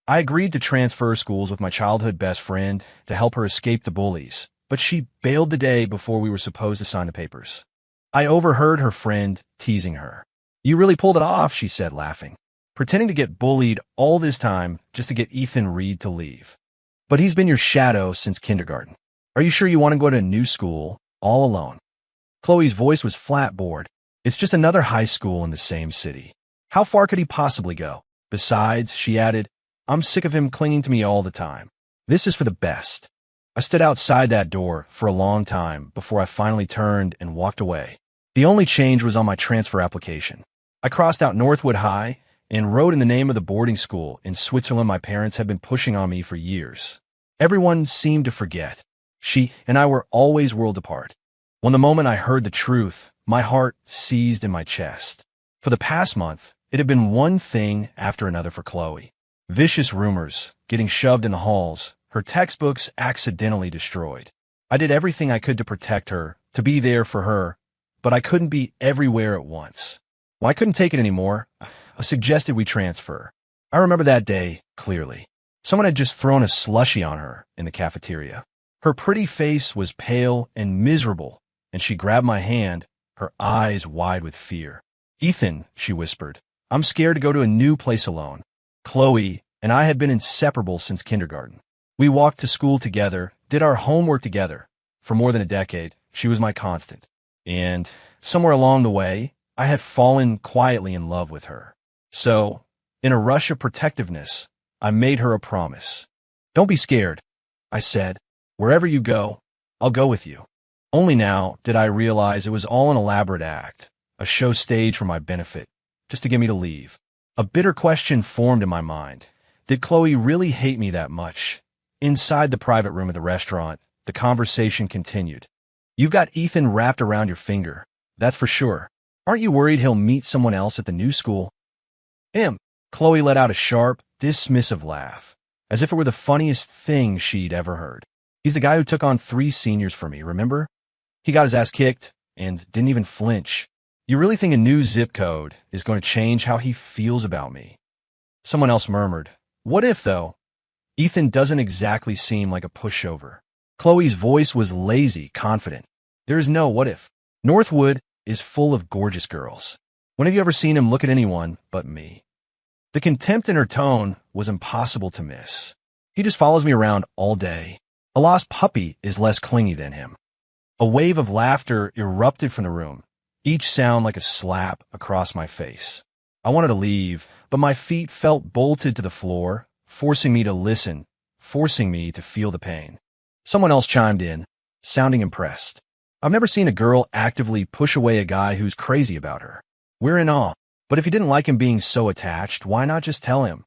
I agreed to transfer schools with my childhood best friend to help her escape the bullies, but she bailed the day before we were supposed to sign the papers. I overheard her friend teasing her. "You really pulled it off," she said, laughing. "Pretending to get bullied all this time just to get Ethan Reed to leave. But he's been your shadow since kindergarten. Are you sure you want to go to a new school, all alone?" Chloe's voice was flat bored. "It's just another high school in the same city. How far could he possibly go? Besides," she added, "I'm sick of him clinging to me all the time. This is for the best." I stood outside that door for a long time before I finally turned and walked away. The only change was on my transfer application. I crossed out Northwood High and wrote in the name of the boarding school in Switzerland my parents had been pushing on me for years. Everyone seemed to forget. She and I were always worlds apart. When the moment I heard the truth, my heart seized in my chest. For the past month, it had been one thing after another for Chloe. Vicious rumors, getting shoved in the halls, her textbooks accidentally destroyed. I did everything I could to protect her, to be there for her, but I couldn't be everywhere at once. Well, I couldn't take it anymore. I suggested we transfer. I remember that day clearly. Someone had just thrown a slushie on her in the cafeteria. Her pretty face was pale and miserable, and she grabbed my hand, her eyes wide with fear. "Ethan," she whispered, "I'm scared to go to a new place alone." Chloe and I had been inseparable since kindergarten. We walked to school together, did our homework together. For more than a decade, she was my constant. And somewhere along the way, I had fallen quietly in love with her. So, in a rush of protectiveness, I made her a promise. "Don't be scared," I said. "Wherever you go, I'll go with you." Only now did I realize it was all an elaborate act, a show staged for my benefit, just to get me to leave. A bitter question formed in my mind. Did Chloe really hate me that much? Inside the private room at the restaurant, the conversation continued. "You've got Ethan wrapped around your finger, that's for sure. Aren't you worried he'll meet someone else at the new school?" Chloe let out a sharp, dismissive laugh, as if it were the funniest thing she'd ever heard. "He's the guy who took on 3 seniors for me, remember? He got his ass kicked and didn't even flinch. You really think a new zip code is going to change how he feels about me?" Someone else murmured, "What if, though? Ethan doesn't exactly seem like a pushover." Chloe's voice was lazy, confident. "There is no what if. Northwood is full of gorgeous girls. When have you ever seen him look at anyone but me?" The contempt in her tone was impossible to miss. "He just follows me around all day. A lost puppy is less clingy than him." A wave of laughter erupted from the room, each sound like a slap across my face. I wanted to leave, but my feet felt bolted to the floor, forcing me to listen, forcing me to feel the pain. Someone else chimed in, sounding impressed. "I've never seen a girl actively push away a guy who's crazy about her. We're in awe, but if you didn't like him being so attached, why not just tell him?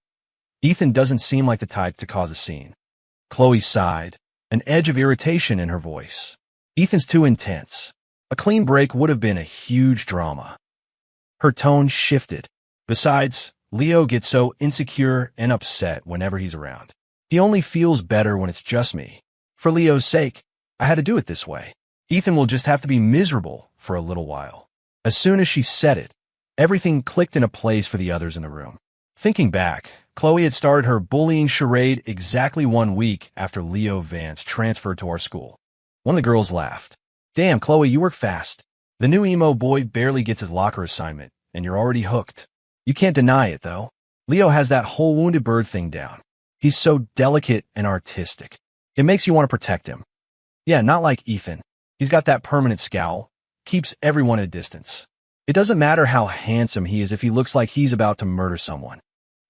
Ethan doesn't seem like the type to cause a scene." Chloe sighed, an edge of irritation in her voice. "Ethan's too intense. A clean break would have been a huge drama." Her tone shifted. "Besides, Leo gets so insecure and upset whenever he's around. He only feels better when it's just me. For Leo's sake, I had to do it this way. Ethan will just have to be miserable for a little while." As soon as she said it, everything clicked into place for the others in the room. Thinking back, Chloe had started her bullying charade exactly 1 week after Leo Vance transferred to our school. One of the girls laughed. "Damn, Chloe, you work fast. The new emo boy barely gets his locker assignment, and you're already hooked. You can't deny it, though. Leo has that whole wounded bird thing down. He's so delicate and artistic. It makes you want to protect him. Yeah, not like Ethan. He's got that permanent scowl, keeps everyone at a distance. It doesn't matter how handsome he is if he looks like he's about to murder someone."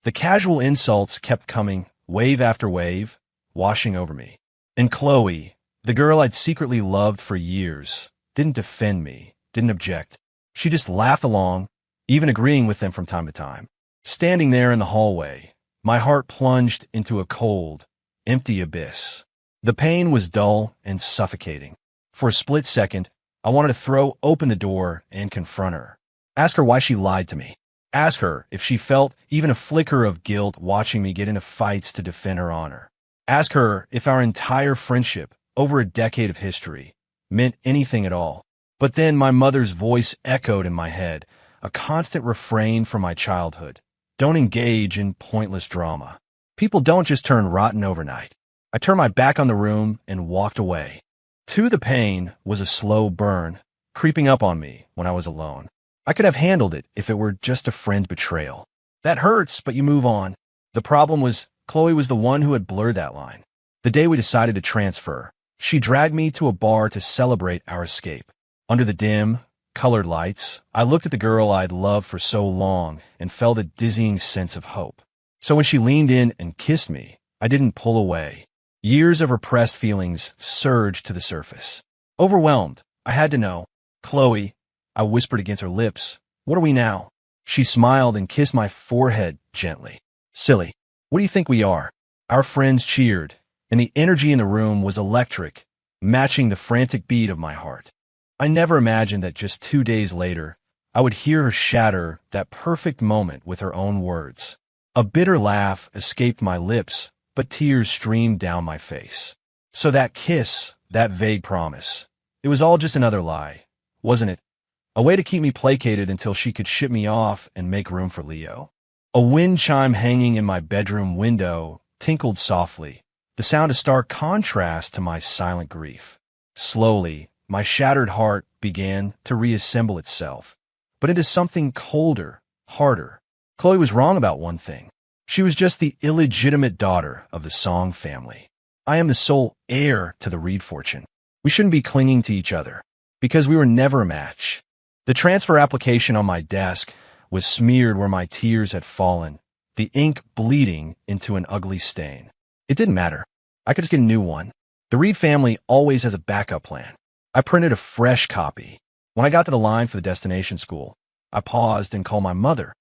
The casual insults kept coming, wave after wave, washing over me. And Chloe, the girl I'd secretly loved for years, didn't defend me, didn't object. She just laughed along, even agreeing with them from time to time. Standing there in the hallway, my heart plunged into a cold, empty abyss. The pain was dull and suffocating. For a split second, I wanted to throw open the door and confront her. Ask her why she lied to me. Ask her if she felt even a flicker of guilt watching me get into fights to defend her honor. Ask her if our entire friendship, over a decade of history, meant anything at all. But then my mother's voice echoed in my head, a constant refrain from my childhood. Don't engage in pointless drama. People don't just turn rotten overnight. I turned my back on the room and walked away. The pain was a slow burn, creeping up on me when I was alone. I could have handled it if it were just a friend's betrayal. That hurts, but you move on. The problem was, Chloe was the one who had blurred that line. The day we decided to transfer, she dragged me to a bar to celebrate our escape. Under the dim, colored lights, I looked at the girl I'd loved for so long and felt a dizzying sense of hope. So when she leaned in and kissed me, I didn't pull away. Years of repressed feelings surged to the surface. Overwhelmed, I had to know. Chloe, I whispered against her lips, what are we now? She smiled and kissed my forehead gently. Silly, what do you think we are? Our friends cheered, and the energy in the room was electric, matching the frantic beat of my heart. I never imagined that just 2 days later, I would hear her shatter that perfect moment with her own words. A bitter laugh escaped my lips, but tears streamed down my face. So that kiss, that vague promise, it was all just another lie, wasn't it? A way to keep me placated until she could ship me off and make room for Leo. A wind chime hanging in my bedroom window tinkled softly, the sound a stark contrast to my silent grief. Slowly, my shattered heart began to reassemble itself, but into something colder, harder. Chloe was wrong about one thing. She was just the illegitimate daughter of the Song family. I am the sole heir to the Reed fortune. We shouldn't be clinging to each other, because we were never a match. The transfer application on my desk was smeared where my tears had fallen, the ink bleeding into an ugly stain. It didn't matter. I could just get a new one. The Reed family always has a backup plan. I printed a fresh copy. When I got to the line for the destination school, I paused and called my mother.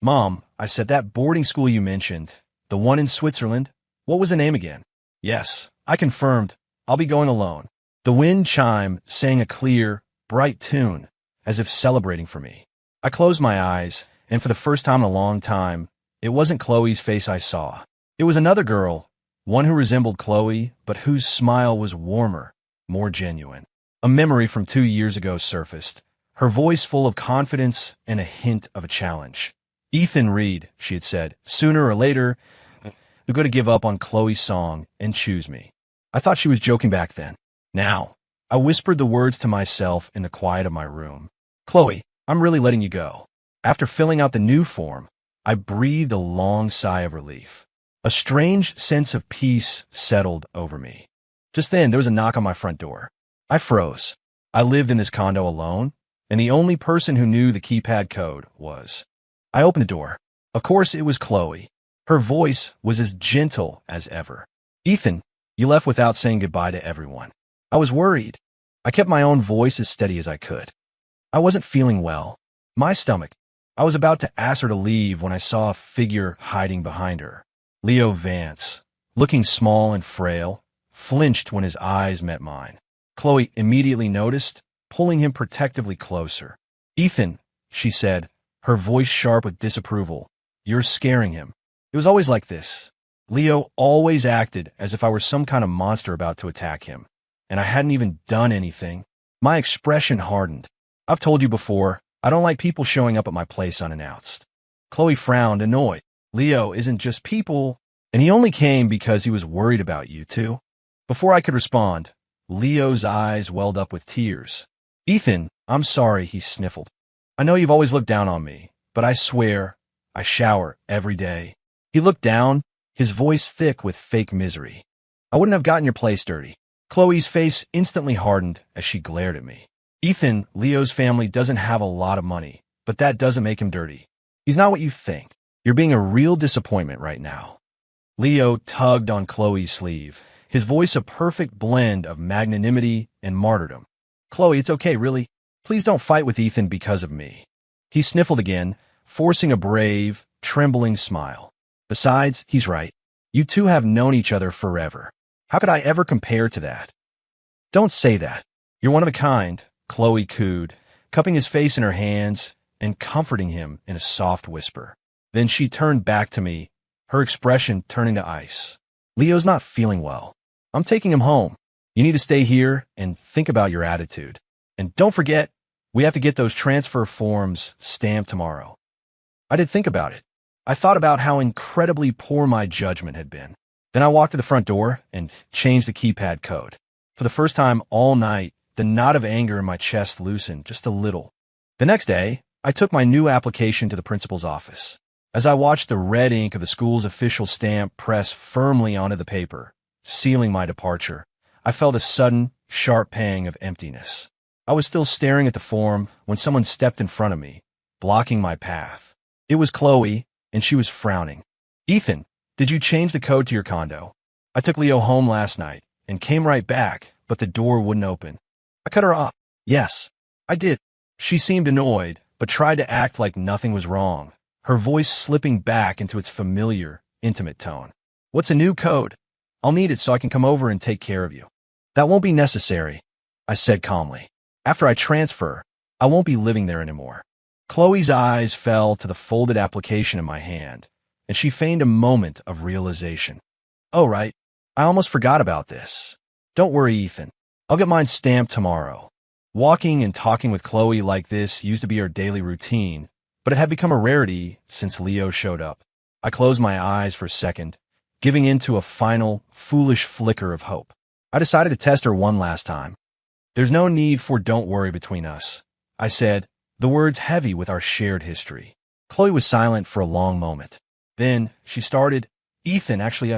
Mom, I said, that boarding school you mentioned, the one in Switzerland, what was the name again? Yes, I confirmed. I'll be going alone. The wind chime sang a clear, bright tune, as if celebrating for me. I closed my eyes, and for the first time in a long time, it wasn't Chloe's face I saw. It was another girl, one who resembled Chloe, but whose smile was warmer, more genuine. A memory from 2 years ago surfaced, her voice full of confidence and a hint of a challenge. Ethan Reed, she had said, sooner or later, you're going to give up on Chloe's song and choose me. I thought she was joking back then. Now, I whispered the words to myself in the quiet of my room. Chloe, I'm really letting you go. After filling out the new form, I breathed a long sigh of relief. A strange sense of peace settled over me. Just then, there was a knock on my front door. I froze. I lived in this condo alone, and the only person who knew the keypad code was. I opened the door. Of course, it was Chloe. Her voice was as gentle as ever. Ethan, you left without saying goodbye to everyone. I was worried. I kept my own voice as steady as I could. I wasn't feeling well. My stomach. I was about to ask her to leave when I saw a figure hiding behind her. Leo Vance, looking small and frail, flinched when his eyes met mine. Chloe immediately noticed, pulling him protectively closer. Ethan, she said, her voice sharp with disapproval, you're scaring him. It was always like this. Leo always acted as if I were some kind of monster about to attack him, and I hadn't even done anything. My expression hardened. I've told you before, I don't like people showing up at my place unannounced. Chloe frowned, annoyed. Leo isn't just people, and he only came because he was worried about you, too. Before I could respond, Leo's eyes welled up with tears. Ethan, I'm sorry, he sniffled. I know you've always looked down on me, but I swear, I shower every day. He looked down, his voice thick with fake misery. I wouldn't have gotten your place dirty. Chloe's face instantly hardened as she glared at me. Ethan, Leo's family doesn't have a lot of money, but that doesn't make him dirty. He's not what you think. You're being a real disappointment right now. Leo tugged on Chloe's sleeve, his voice a perfect blend of magnanimity and martyrdom. Chloe, it's okay, really. Please don't fight with Ethan because of me. He sniffled again, forcing a brave, trembling smile. Besides, he's right. You two have known each other forever. How could I ever compare to that? Don't say that. You're one of a kind, Chloe cooed, cupping his face in her hands and comforting him in a soft whisper. Then she turned back to me, her expression turning to ice. Leo's not feeling well. I'm taking him home. You need to stay here and think about your attitude. And don't forget, we have to get those transfer forms stamped tomorrow. I did think about it. I thought about how incredibly poor my judgment had been. Then I walked to the front door and changed the keypad code. For the first time all night, the knot of anger in my chest loosened just a little. The next day, I took my new application to the principal's office. As I watched the red ink of the school's official stamp press firmly onto the paper, sealing my departure, I felt a sudden, sharp pang of emptiness. I was still staring at the form when someone stepped in front of me, blocking my path. It was Chloe, and she was frowning. "Ethan, did you change the code to your condo? I took Leo home last night and came right back, but the door wouldn't open." I cut her off. "Yes, I did." She seemed annoyed, but tried to act like nothing was wrong, her voice slipping back into its familiar, intimate tone. "What's a new code? I'll need it so I can come over and take care of you." "That won't be necessary," I said calmly. "After I transfer, I won't be living there anymore." Chloe's eyes fell to the folded application in my hand, and she feigned a moment of realization. "Oh, right. I almost forgot about this. Don't worry, Ethan. I'll get mine stamped tomorrow." Walking and talking with Chloe like this used to be our daily routine, but it had become a rarity since Leo showed up. I closed my eyes for a second, giving in to a final, foolish flicker of hope. I decided to test her one last time. "There's no need for don't worry between us," I said, the words heavy with our shared history. Chloe was silent for a long moment. Then she started, "Ethan, actually,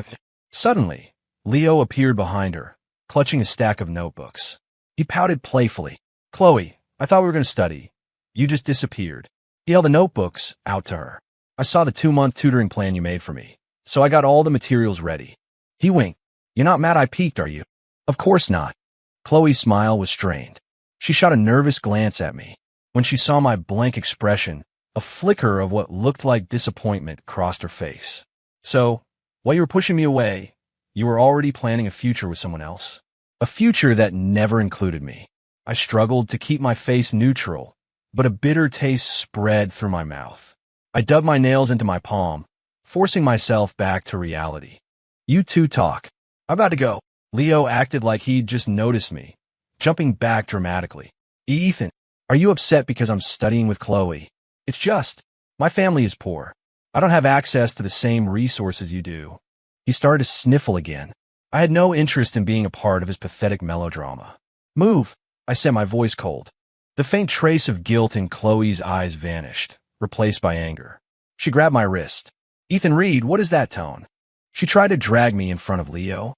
Suddenly, Leo appeared behind her, clutching a stack of notebooks. He pouted playfully. "Chloe, I thought we were going to study. You just disappeared." He held the notebooks out to her. "I saw the 2-month tutoring plan you made for me, so I got all the materials ready." He winked. "You're not mad I peeked, are you?" "Of course not." Chloe's smile was strained. She shot a nervous glance at me. When she saw my blank expression, a flicker of what looked like disappointment crossed her face. "So, while you were pushing me away, you were already planning a future with someone else?" "A future that never included me." I struggled to keep my face neutral, but a bitter taste spread through my mouth. I dug my nails into my palm, forcing myself back to reality. "You two talk. I'm about to go." Leo acted like he'd just noticed me, jumping back dramatically. "Ethan, are you upset because I'm studying with Chloe?" "It's just, my family is poor. I don't have access to the same resources you do." He started to sniffle again. I had no interest in being a part of his pathetic melodrama. "Move," I said, my voice cold. The faint trace of guilt in Chloe's eyes vanished, replaced by anger. She grabbed my wrist. "Ethan Reed, what is that tone?" She tried to drag me in front of Leo.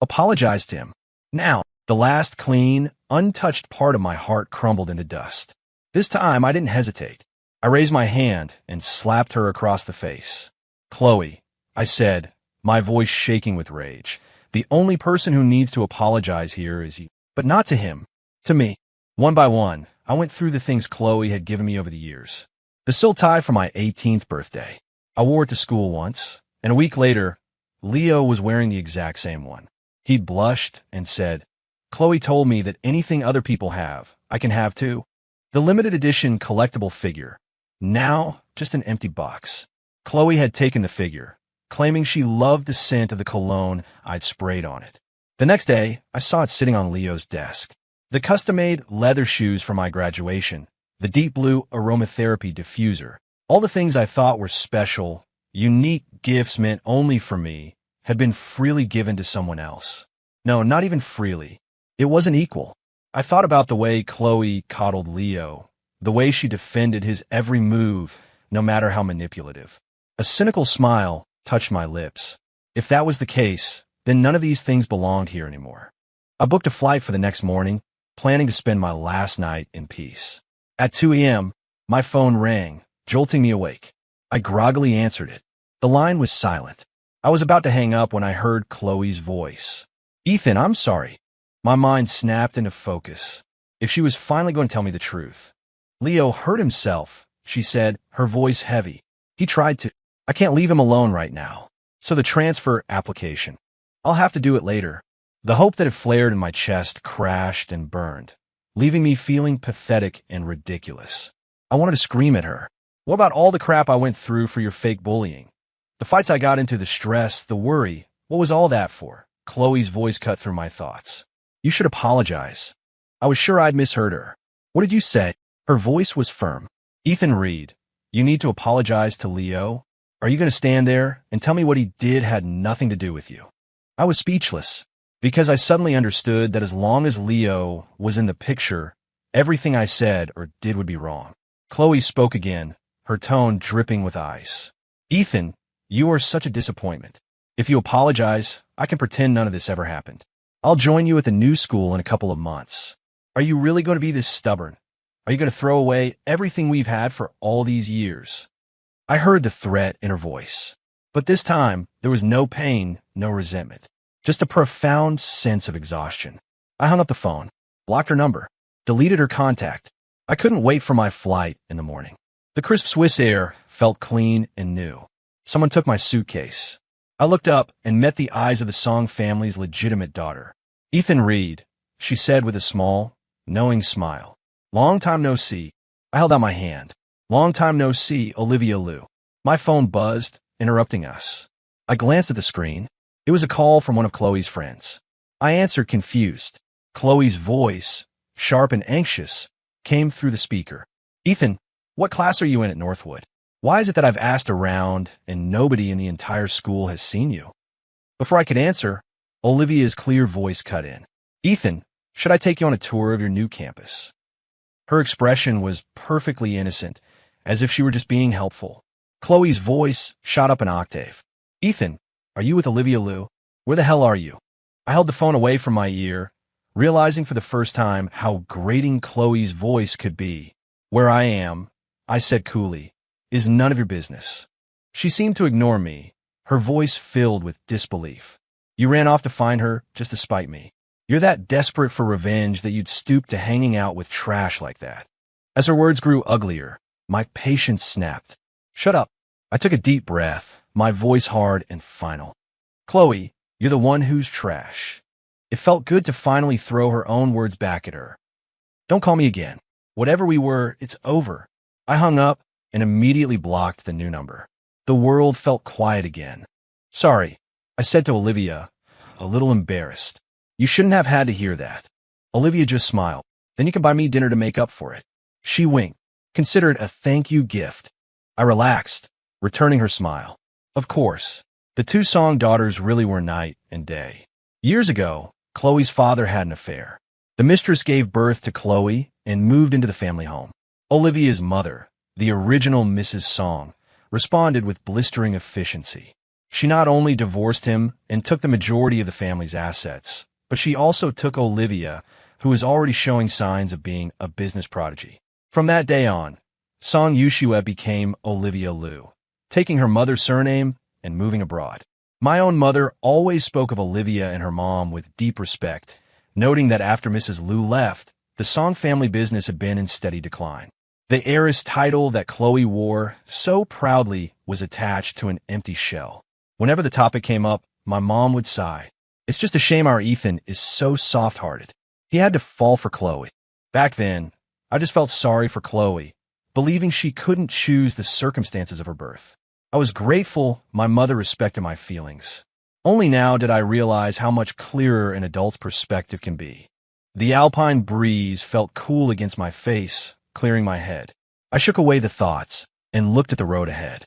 Apologize to him. Now, the last clean, untouched part of my heart crumbled into dust. This time, I didn't hesitate. I raised my hand and slapped her across the face. "Chloe," I said, my voice shaking with rage, "the only person who needs to apologize here is you." But not to him. To me. One by one, I went through the things Chloe had given me over the years. The silk tie for my 18th birthday. I wore it to school once, and a week later, Leo was wearing the exact same one. He'd blushed and said, "Chloe told me that anything other people have, I can have too." The limited edition collectible figure. Now, just an empty box. Chloe had taken the figure, claiming she loved the scent of the cologne I'd sprayed on it. The next day, I saw it sitting on Leo's desk. The custom-made leather shoes for my graduation, the deep blue aromatherapy diffuser, all the things I thought were special, unique gifts meant only for me, had been freely given to someone else. No, not even freely. It wasn't equal. I thought about the way Chloe coddled Leo, the way she defended his every move, no matter how manipulative. A cynical smile touched my lips. If that was the case, then none of these things belonged here anymore. I booked a flight for the next morning, planning to spend my last night in peace. At 2 a.m., my phone rang, jolting me awake. I groggily answered it. The line was silent. I was about to hang up when I heard Chloe's voice. "Ethan, I'm sorry." My mind snapped into focus. If she was finally going to tell me the truth. "Leo hurt himself," she said, her voice heavy. "He tried to. I can't leave him alone right now. So the transfer application. I'll have to do it later." The hope that had flared in my chest crashed and burned, leaving me feeling pathetic and ridiculous. I wanted to scream at her. "What about all the crap I went through for your fake bullying? The fights I got into, the stress, the worry, what was all that for?" Chloe's voice cut through my thoughts. "You should apologize." I was sure I'd misheard her. "What did you say?" Her voice was firm. "Ethan Reed, you need to apologize to Leo." Are you going to stand there and tell me what he did had nothing to do with you? I was speechless because I suddenly understood that as long as Leo was in the picture, everything I said or did would be wrong. Chloe spoke again, her tone dripping with ice. Ethan, you are such a disappointment. If you apologize, I can pretend none of this ever happened. I'll join you at the new school in a couple of months. Are you really going to be this stubborn? Are you going to throw away everything we've had for all these years? I heard the threat in her voice, but this time there was no pain, no resentment, just a profound sense of exhaustion. I hung up the phone, blocked her number, deleted her contact. I couldn't wait for my flight in the morning. The crisp Swiss air felt clean and new. Someone took my suitcase. I looked up and met the eyes of the Song family's legitimate daughter. Ethan Reed, she said with a small, knowing smile. Long time no see. I held out my hand. Long time no see, Olivia Liu. My phone buzzed, interrupting us. I glanced at the screen. It was a call from one of Chloe's friends. I answered confused. Chloe's voice, sharp and anxious, came through the speaker. Ethan, what class are you in at Northwood? Why is it that I've asked around and nobody in the entire school has seen you? Before I could answer, Olivia's clear voice cut in. Ethan, should I take you on a tour of your new campus? Her expression was perfectly innocent, as if she were just being helpful. Chloe's voice shot up an octave. Ethan, are you with Olivia Liu? Where the hell are you? I held the phone away from my ear, realizing for the first time how grating Chloe's voice could be. Where I am, I said coolly, is none of your business. She seemed to ignore me, her voice filled with disbelief. You ran off to find her just to spite me. You're that desperate for revenge that you'd stoop to hanging out with trash like that. As her words grew uglier, my patience snapped. Shut up. I took a deep breath, my voice hard and final. Chloe, you're the one who's trash. It felt good to finally throw her own words back at her. Don't call me again. Whatever we were, it's over. I hung up and immediately blocked the new number. The world felt quiet again. Sorry, I said to Olivia, a little embarrassed. You shouldn't have had to hear that. Olivia just smiled. Then you can buy me dinner to make up for it. She winked. Consider it a thank you gift. I relaxed, returning her smile. Of course, the two Song daughters really were night and day. Years ago, Chloe's father had an affair. The mistress gave birth to Chloe and moved into the family home. Olivia's mother, the original Mrs. Song, responded with blistering efficiency. She not only divorced him and took the majority of the family's assets, but she also took Olivia, who was already showing signs of being a business prodigy. From that day on, Song Yushua became Olivia Liu, taking her mother's surname and moving abroad. My own mother always spoke of Olivia and her mom with deep respect, noting that after Mrs. Liu left, the Song family business had been in steady decline. The heiress title that Chloe wore so proudly was attached to an empty shell. Whenever the topic came up, my mom would sigh. It's just a shame our Ethan is so soft-hearted. He had to fall for Chloe. Back then, I just felt sorry for Chloe, believing she couldn't choose the circumstances of her birth. I was grateful my mother respected my feelings. Only now did I realize how much clearer an adult's perspective can be. The alpine breeze felt cool against my face, clearing my head. I shook away the thoughts and looked at the road ahead.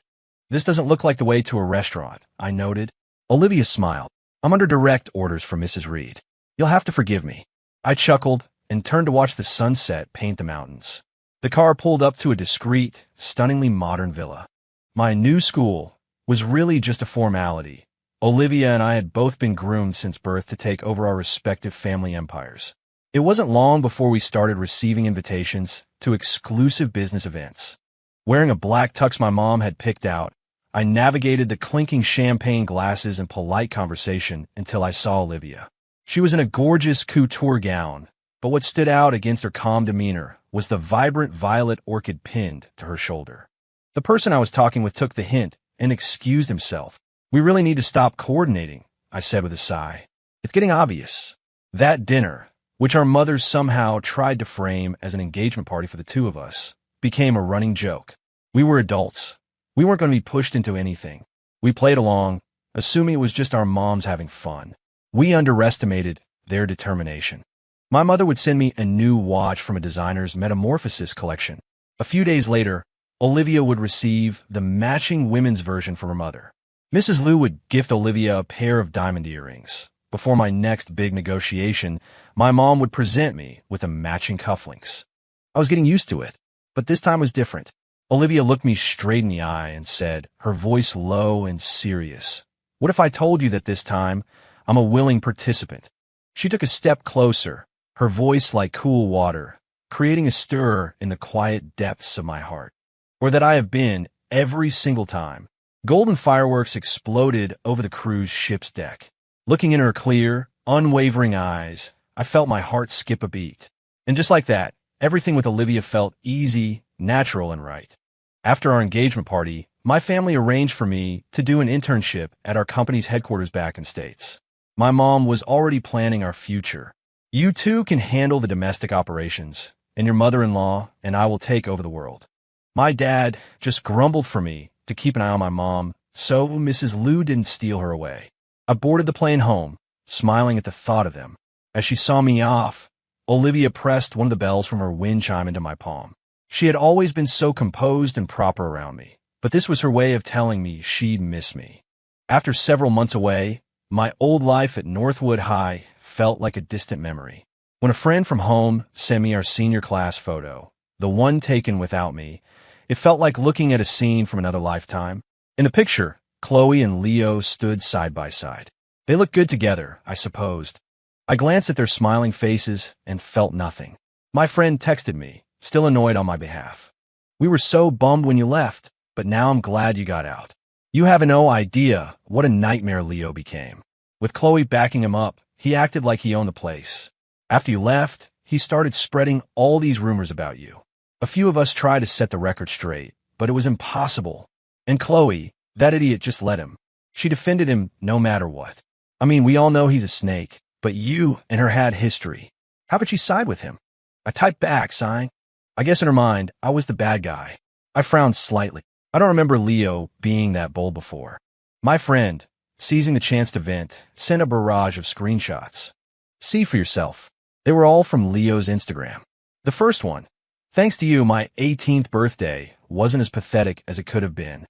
This doesn't look like the way to a restaurant, I noted. Olivia smiled. I'm under direct orders from Mrs. Reed. You'll have to forgive me. I chuckled and turned to watch the sunset paint the mountains. The car pulled up to a discreet, stunningly modern villa. My new school was really just a formality. Olivia and I had both been groomed since birth to take over our respective family empires. It wasn't long before we started receiving invitations to exclusive business events. Wearing a black tux my mom had picked out, I navigated the clinking champagne glasses and polite conversation until I saw Olivia. She was in a gorgeous couture gown, but what stood out against her calm demeanor was the vibrant violet orchid pinned to her shoulder. The person I was talking with took the hint and excused himself. We really need to stop coordinating, I said with a sigh. It's getting obvious. That dinner, which our mothers somehow tried to frame as an engagement party for the two of us, became a running joke. We were adults. We weren't going to be pushed into anything. We played along, assuming it was just our moms having fun. We underestimated their determination. My mother would send me a new watch from a designer's Metamorphosis collection. A few days later, Olivia would receive the matching women's version from her mother. Mrs. Liu would gift Olivia a pair of diamond earrings. Before my next big negotiation, my mom would present me with a matching cufflinks. I was getting used to it, but this time was different. Olivia looked me straight in the eye and said, her voice low and serious, "What if I told you that this time I'm a willing participant?" She took a step closer, her voice like cool water, creating a stir in the quiet depths of my heart. Or that I have been every single time. Golden fireworks exploded over the cruise ship's deck. Looking in her clear, unwavering eyes, I felt my heart skip a beat. And just like that, everything with Olivia felt easy, natural, and right. After our engagement party, my family arranged for me to do an internship at our company's headquarters back in States. My mom was already planning our future. "You two can handle the domestic operations, and your mother-in-law and I will take over the world." My dad just grumbled for me to keep an eye on my mom, so Mrs. Liu didn't steal her away. I boarded the plane home, smiling at the thought of them. As she saw me off, Olivia pressed one of the bells from her wind chime into my palm. She had always been so composed and proper around me, but this was her way of telling me she'd miss me. After several months away, my old life at Northwood High felt like a distant memory. When a friend from home sent me our senior class photo, the one taken without me, it felt like looking at a scene from another lifetime. In the picture, Chloe and Leo stood side by side. They looked good together, I supposed. I glanced at their smiling faces and felt nothing. My friend texted me, still annoyed on my behalf. "We were so bummed when you left, but now I'm glad you got out. You have no idea what a nightmare Leo became. With Chloe backing him up, he acted like he owned the place. After you left, he started spreading all these rumors about you. A few of us tried to set the record straight, but it was impossible. And Chloe, that idiot, just let him. She defended him no matter what. I mean, we all know he's a snake, but you and her had history. How could she side with him?" I typed back, sighing. I guess in her mind, I was the bad guy. I frowned slightly. I don't remember Leo being that bold before. My friend, seizing the chance to vent, sent a barrage of screenshots. "See for yourself." They were all from Leo's Instagram. The first one: "Thanks to you, my 18th birthday wasn't as pathetic as it could have been."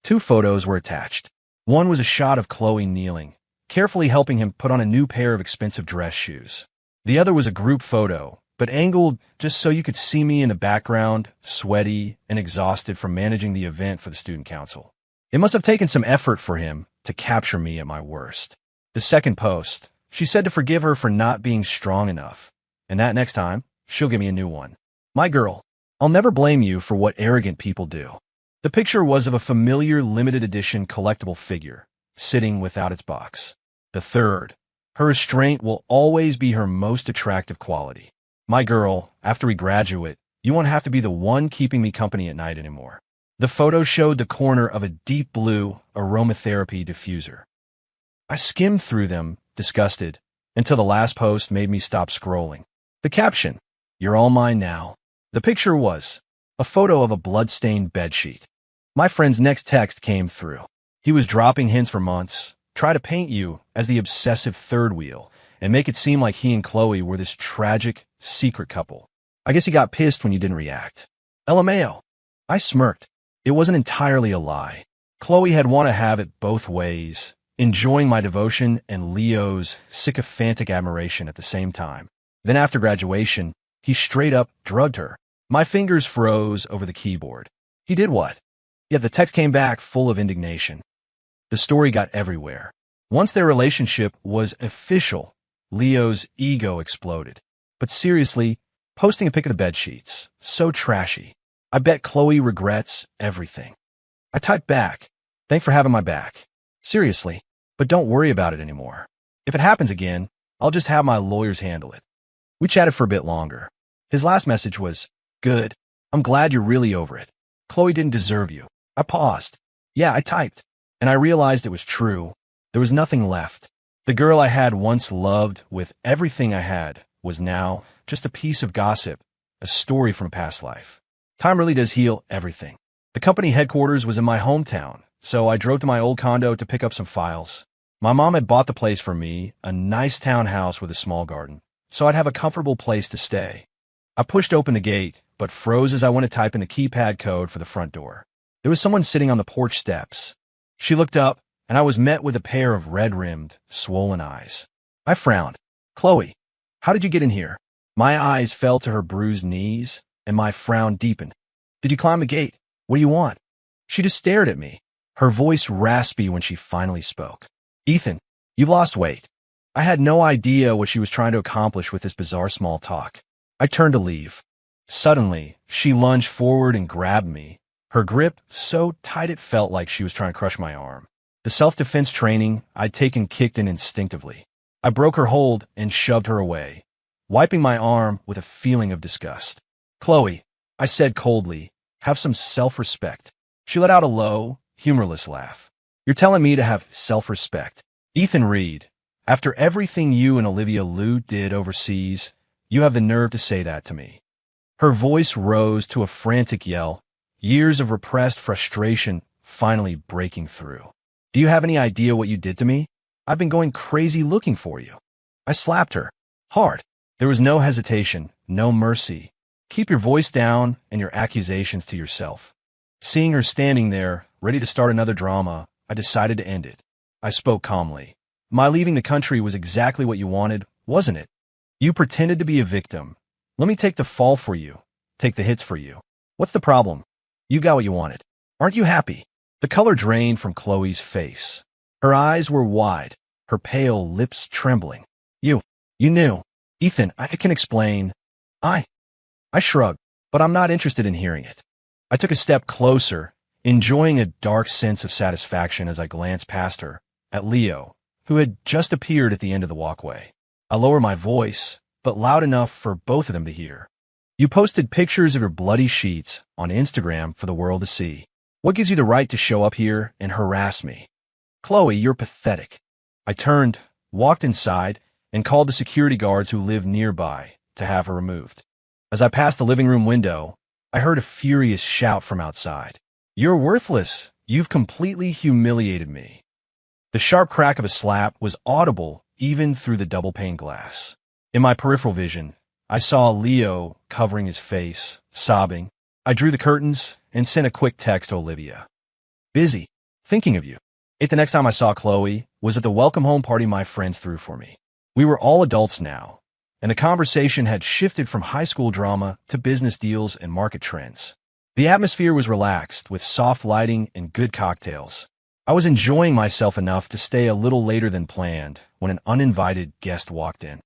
2 photos were attached. One was a shot of Chloe kneeling, carefully helping him put on a new pair of expensive dress shoes. The other was a group photo, but angled just so you could see me in the background, sweaty and exhausted from managing the event for the student council. It must have taken some effort for him to capture me at my worst. The second post, she said to forgive her for not being strong enough, and that next time, she'll give me a new one. "My girl, I'll never blame you for what arrogant people do." The picture was of a familiar limited edition collectible figure, sitting without its box. The third: "Her restraint will always be her most attractive quality. My girl, after we graduate, you won't have to be the one keeping me company at night anymore." The photo showed the corner of a deep blue aromatherapy diffuser. I skimmed through them, disgusted, until the last post made me stop scrolling. The caption: "You're all mine now." The picture was a photo of a blood-stained bedsheet. My friend's next text came through. He was dropping hints for months, try to paint you as the obsessive third wheel, and make it seem like he and Chloe were this tragic, secret couple. I guess he got pissed when you didn't react. LMAO. I smirked. It wasn't entirely a lie. Chloe had wanted to have it both ways, enjoying my devotion and Leo's sycophantic admiration at the same time. Then after graduation, he straight up drugged her. My fingers froze over the keyboard. He did what? Yet the text came back full of indignation. The story got everywhere. Once their relationship was official, Leo's ego exploded. But seriously, posting a pic of the bedsheets, so trashy. I bet Chloe regrets everything. I typed back, "Thanks for having my back. Seriously, but don't worry about it anymore. If it happens again, I'll just have my lawyers handle it." We chatted for a bit longer. His last message was, "Good. I'm glad you're really over it. Chloe didn't deserve you." I paused. Yeah, I typed. And I realized it was true. There was nothing left. The girl I had once loved with everything I had was now just a piece of gossip, a story from a past life. Time really does heal everything. The company headquarters was in my hometown, so I drove to my old condo to pick up some files. My mom had bought the place for me, a nice townhouse with a small garden, so I'd have a comfortable place to stay. I pushed open the gate, but froze as I went to type in the keypad code for the front door. There was someone sitting on the porch steps. She looked up, and I was met with a pair of red-rimmed, swollen eyes. I frowned. "Chloe, how did you get in here?" My eyes fell to her bruised knees, and my frown deepened. "Did you climb the gate? What do you want?" She just stared at me, her voice raspy when she finally spoke. "Ethan, you've lost weight." I had no idea what she was trying to accomplish with this bizarre small talk. I turned to leave. Suddenly, she lunged forward and grabbed me, her grip so tight it felt like she was trying to crush my arm. The self-defense training I'd taken kicked in instinctively. I broke her hold and shoved her away, wiping my arm with a feeling of disgust. "Chloe," I said coldly, "have some self-respect." She let out a low, humorless laugh. "You're telling me to have self-respect? Ethan Reed, after everything you and Olivia Liu did overseas, you have the nerve to say that to me." Her voice rose to a frantic yell, years of repressed frustration finally breaking through. "Do you have any idea what you did to me? I've been going crazy looking for you." I slapped her. Hard. There was no hesitation, no mercy. "Keep your voice down and your accusations to yourself." Seeing her standing there, ready to start another drama, I decided to end it. I spoke calmly. "My leaving the country was exactly what you wanted, wasn't it? You pretended to be a victim. Let me take the fall for you, take the hits for you. What's the problem? You got what you wanted. Aren't you happy?" The color drained from Chloe's face. Her eyes were wide, her pale lips trembling. You knew." "Ethan, I can explain." I shrugged, but I'm not interested in hearing it. I took a step closer, enjoying a dark sense of satisfaction as I glanced past her, at Leo, who had just appeared at the end of the walkway. I lowered my voice, but loud enough for both of them to hear. "You posted pictures of your bloody sheets on Instagram for the world to see. What gives you the right to show up here and harass me?" "Chloe, you're pathetic." I turned, walked inside, and called the security guards who lived nearby to have her removed. As I passed the living room window, I heard a furious shout from outside. "You're worthless. You've completely humiliated me." The sharp crack of a slap was audible even through the double-pane glass. In my peripheral vision, I saw Leo covering his face, sobbing. I drew the curtains and sent a quick text to Olivia. "Busy. Thinking of you." The next time I saw Chloe was at the welcome home party my friends threw for me. We were all adults now, and the conversation had shifted from high school drama to business deals and market trends. The atmosphere was relaxed, with soft lighting and good cocktails. I was enjoying myself enough to stay a little later than planned when an uninvited guest walked in.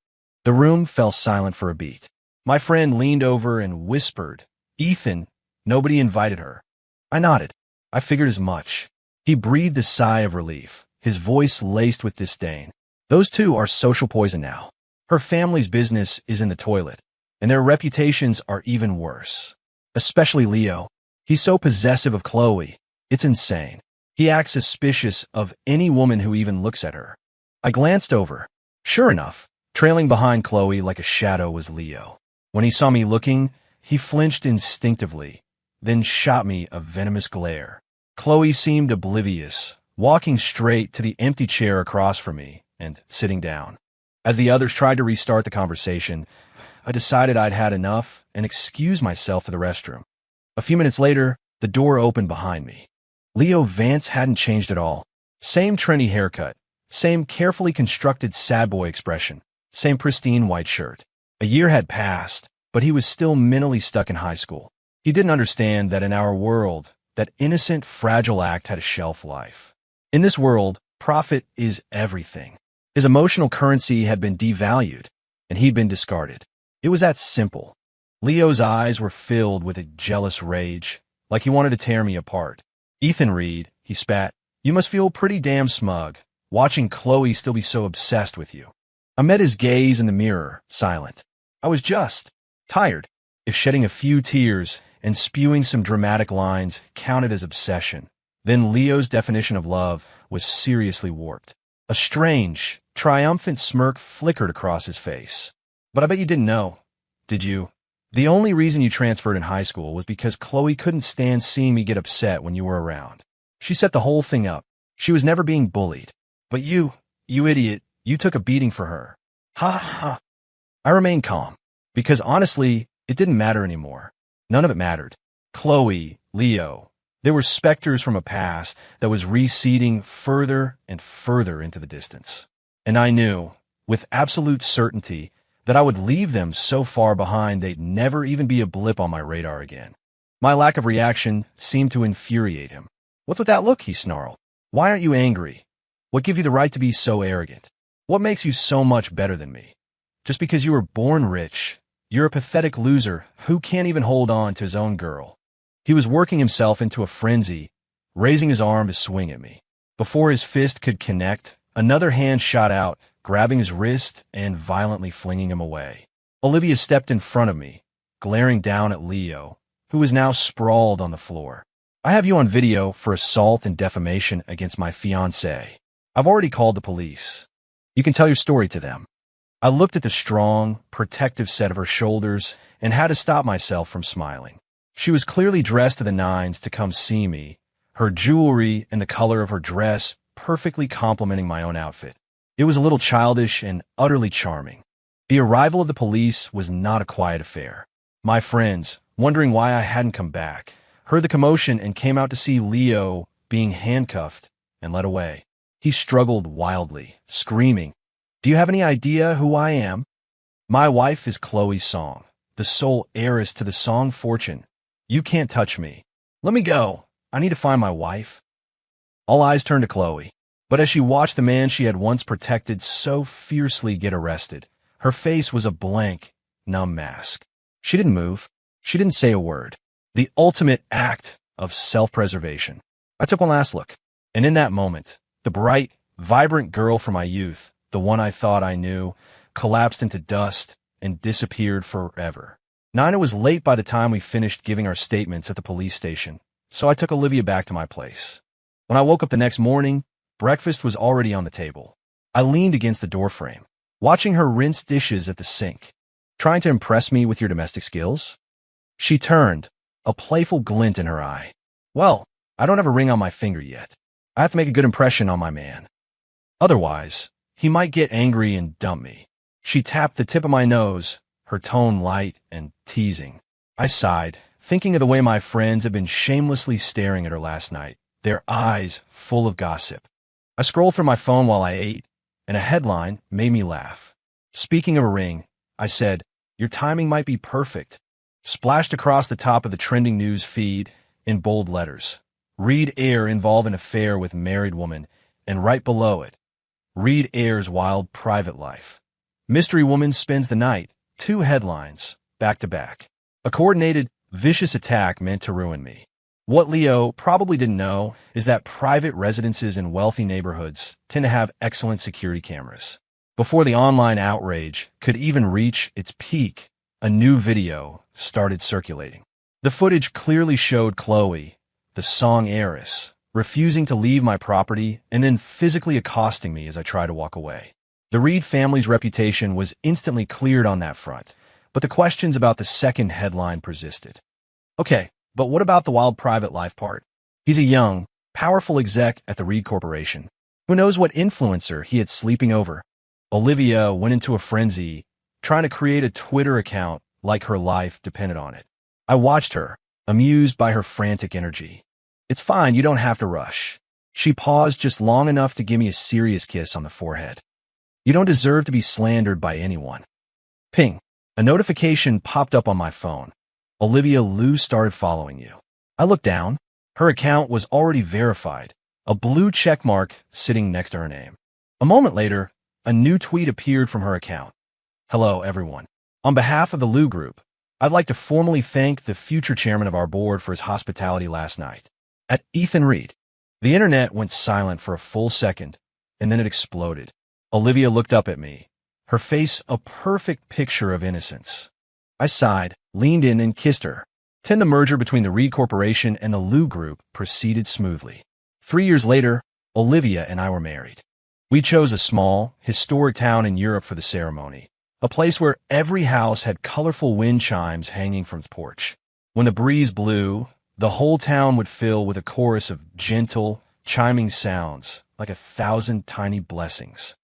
The room fell silent for a beat. My friend leaned over and whispered, "Ethan, nobody invited her." I nodded. I figured as much. He breathed a sigh of relief, his voice laced with disdain. "Those two are social poison now. Her family's business is in the toilet, and their reputations are even worse. Especially Leo. He's so possessive of Chloe. It's insane. He acts suspicious of any woman who even looks at her." I glanced over. Sure enough, trailing behind Chloe like a shadow was Leo. When he saw me looking, he flinched instinctively, then shot me a venomous glare. Chloe seemed oblivious, walking straight to the empty chair across from me and sitting down. As the others tried to restart the conversation, I decided I'd had enough and excused myself to the restroom. A few minutes later, the door opened behind me. Leo Vance hadn't changed at all. Same trendy haircut, same carefully constructed sad boy expression, same pristine white shirt. A year had passed, but he was still mentally stuck in high school. He didn't understand that in our world, that innocent, fragile act had a shelf life. In this world, profit is everything. His emotional currency had been devalued, and he'd been discarded. It was that simple. Leo's eyes were filled with a jealous rage, like he wanted to tear me apart. "Ethan Reed," he spat, "you must feel pretty damn smug, watching Chloe still be so obsessed with you." I met his gaze in the mirror, silent. I was just tired. If shedding a few tears and spewing some dramatic lines counted as obsession, then Leo's definition of love was seriously warped. A strange, triumphant smirk flickered across his face. "But I bet you didn't know, did you? The only reason you transferred in high school was because Chloe couldn't stand seeing me get upset when you were around. She set the whole thing up. She was never being bullied. But you idiot, you took a beating for her." Ha ha. I remained calm, because honestly, it didn't matter anymore. None of it mattered. Chloe, Leo. They were specters from a past that was receding further and further into the distance. And I knew, with absolute certainty, that I would leave them so far behind they'd never even be a blip on my radar again. My lack of reaction seemed to infuriate him. "What's with that look?" he snarled. "Why aren't you angry? What gives you the right to be so arrogant? What makes you so much better than me? Just because you were born rich, you're a pathetic loser who can't even hold on to his own girl." He was working himself into a frenzy, raising his arm to swing at me. Before his fist could connect, another hand shot out, grabbing his wrist and violently flinging him away. Olivia stepped in front of me, glaring down at Leo, who was now sprawled on the floor. "I have you on video for assault and defamation against my fiancée. I've already called the police. You can tell your story to them." I looked at the strong, protective set of her shoulders and had to stop myself from smiling. She was clearly dressed to the nines to come see me, her jewelry and the color of her dress perfectly complementing my own outfit. It was a little childish and utterly charming. The arrival of the police was not a quiet affair. My friends, wondering why I hadn't come back, heard the commotion and came out to see Leo being handcuffed and led away. He struggled wildly, screaming, "Do you have any idea who I am? My wife is Chloe Song, the sole heiress to the Song fortune. You can't touch me. Let me go. I need to find my wife." All eyes turned to Chloe, but as she watched the man she had once protected so fiercely get arrested, her face was a blank, numb mask. She didn't move. She didn't say a word. The ultimate act of self-preservation. I took one last look, and in that moment, the bright, vibrant girl from my youth, the one I thought I knew, collapsed into dust and disappeared forever. Nina was late by the time we finished giving our statements at the police station, so I took Olivia back to my place. When I woke up the next morning, breakfast was already on the table. I leaned against the doorframe, watching her rinse dishes at the sink. "Trying to impress me with your domestic skills?" She turned, a playful glint in her eye. "Well, I don't have a ring on my finger yet. I have to make a good impression on my man. Otherwise, he might get angry and dump me." She tapped the tip of my nose, her tone light and teasing. I sighed, thinking of the way my friends had been shamelessly staring at her last night, their eyes full of gossip. I scrolled through my phone while I ate, and a headline made me laugh. "Speaking of a ring," I said, "your timing might be perfect." Splashed across the top of the trending news feed in bold letters. "Reed heir involved in affair with married woman," and right below it, "Reed heir's wild private life. Mystery woman spends the night." Two headlines, back to back. A coordinated, vicious attack meant to ruin me. What Leo probably didn't know is that private residences in wealthy neighborhoods tend to have excellent security cameras. Before the online outrage could even reach its peak, a new video started circulating. The footage clearly showed Chloe, the Song heiress, refusing to leave my property and then physically accosting me as I tried to walk away. The Reed family's reputation was instantly cleared on that front, but the questions about the second headline persisted. Okay, but what about the wild private life part? He's a young, powerful exec at the Reed Corporation. Who knows what influencer he had sleeping over? Olivia went into a frenzy, trying to create a Twitter account like her life depended on it. I watched her, amused by her frantic energy. "It's fine, you don't have to rush." She paused just long enough to give me a serious kiss on the forehead. "You don't deserve to be slandered by anyone." Ping. A notification popped up on my phone. "Olivia Liu started following you." I looked down. Her account was already verified, a blue check mark sitting next to her name. A moment later, a new tweet appeared from her account. "Hello, everyone. On behalf of the Liu Group, I'd like to formally thank the future chairman of our board for his hospitality last night. At Ethan Reed." The internet went silent for a full second, and then it exploded. Olivia looked up at me, her face a perfect picture of innocence. I sighed, leaned in, and kissed her. The merger between the Reed Corporation and the Liu Group proceeded smoothly. 3 years later, Olivia and I were married. We chose a small, historic town in Europe for the ceremony, a place where every house had colorful wind chimes hanging from its porch. When the breeze blew, the whole town would fill with a chorus of gentle, chiming sounds like 1,000 tiny blessings.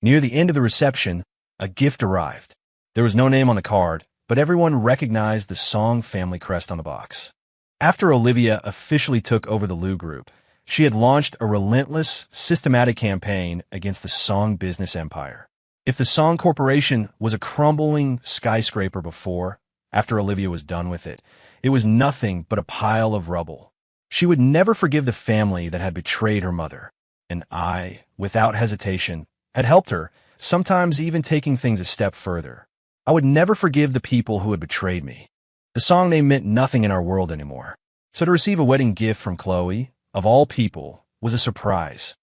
Near the end of the reception, a gift arrived. There was no name on the card, but everyone recognized the Song family crest on the box. After Olivia officially took over the Lou Group, she had launched a relentless, systematic campaign against the Song business empire. If the Song Corporation was a crumbling skyscraper before, after Olivia was done with it, it was nothing but a pile of rubble. She would never forgive the family that had betrayed her mother, and I, without hesitation, had helped her, sometimes even taking things a step further. I would never forgive the people who had betrayed me. The Song name meant nothing in our world anymore. So to receive a wedding gift from Chloe, of all people, was a surprise.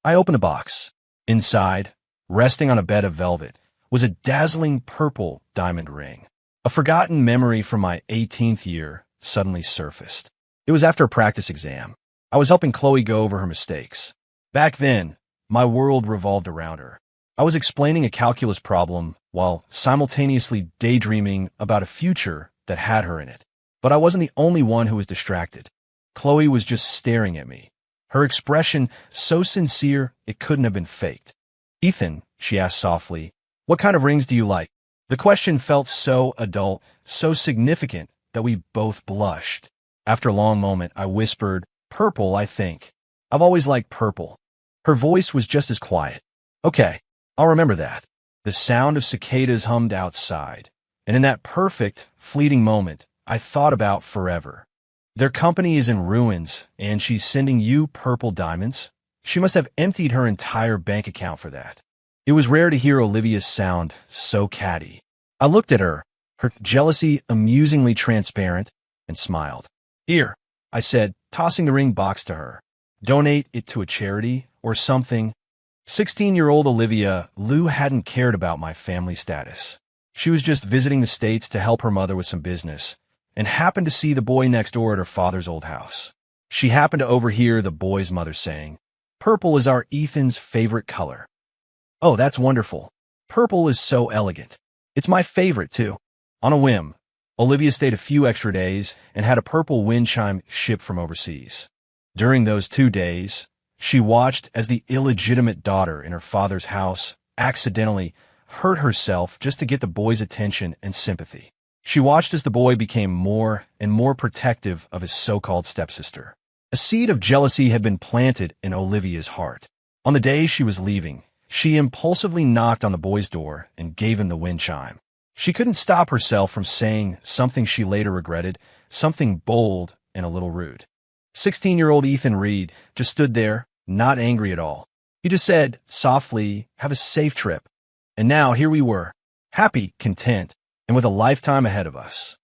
I opened the box. Inside, resting on a bed of velvet, was a dazzling purple diamond ring. A forgotten memory from my 18th year suddenly surfaced. It was after a practice exam. I was helping Chloe go over her mistakes. Back then, my world revolved around her. I was explaining a calculus problem while simultaneously daydreaming about a future that had her in it. But I wasn't the only one who was distracted. Chloe was just staring at me. Her expression so sincere it couldn't have been faked. "Ethan," she asked softly, "what kind of rings do you like?" The question felt so adult, so significant that we both blushed. After a long moment, I whispered, "Purple, I think. I've always liked purple." Her voice was just as quiet. "Okay, I'll remember that." The sound of cicadas hummed outside, and in that perfect, fleeting moment, I thought about forever. Their company is in ruins, and she's sending you purple diamonds? She must have emptied her entire bank account for that. It was rare to hear Olivia's sound so catty. I looked at her, her jealousy amusingly transparent, and smiled. "Here," I said, tossing the ring box to her. "Donate it to a charity or something." 16-year-old Olivia Lou hadn't cared about my family status. She was just visiting the States to help her mother with some business, and happened to see the boy next door at her father's old house. She happened to overhear the boy's mother saying, "Purple is our Ethan's favorite color." "Oh, that's wonderful. Purple is so elegant. It's my favorite, too." On a whim, Olivia stayed a few extra days and had a purple wind chime shipped from overseas. During those 2 days, she watched as the illegitimate daughter in her father's house accidentally hurt herself just to get the boy's attention and sympathy. She watched as the boy became more and more protective of his so-called stepsister. A seed of jealousy had been planted in Olivia's heart. On the day she was leaving, she impulsively knocked on the boy's door and gave him the wind chime. She couldn't stop herself from saying something she later regretted, something bold and a little rude. 16-year-old Ethan Reed just stood there, not angry at all. He just said, softly, "Have a safe trip." And now here we were, happy, content, and with a lifetime ahead of us.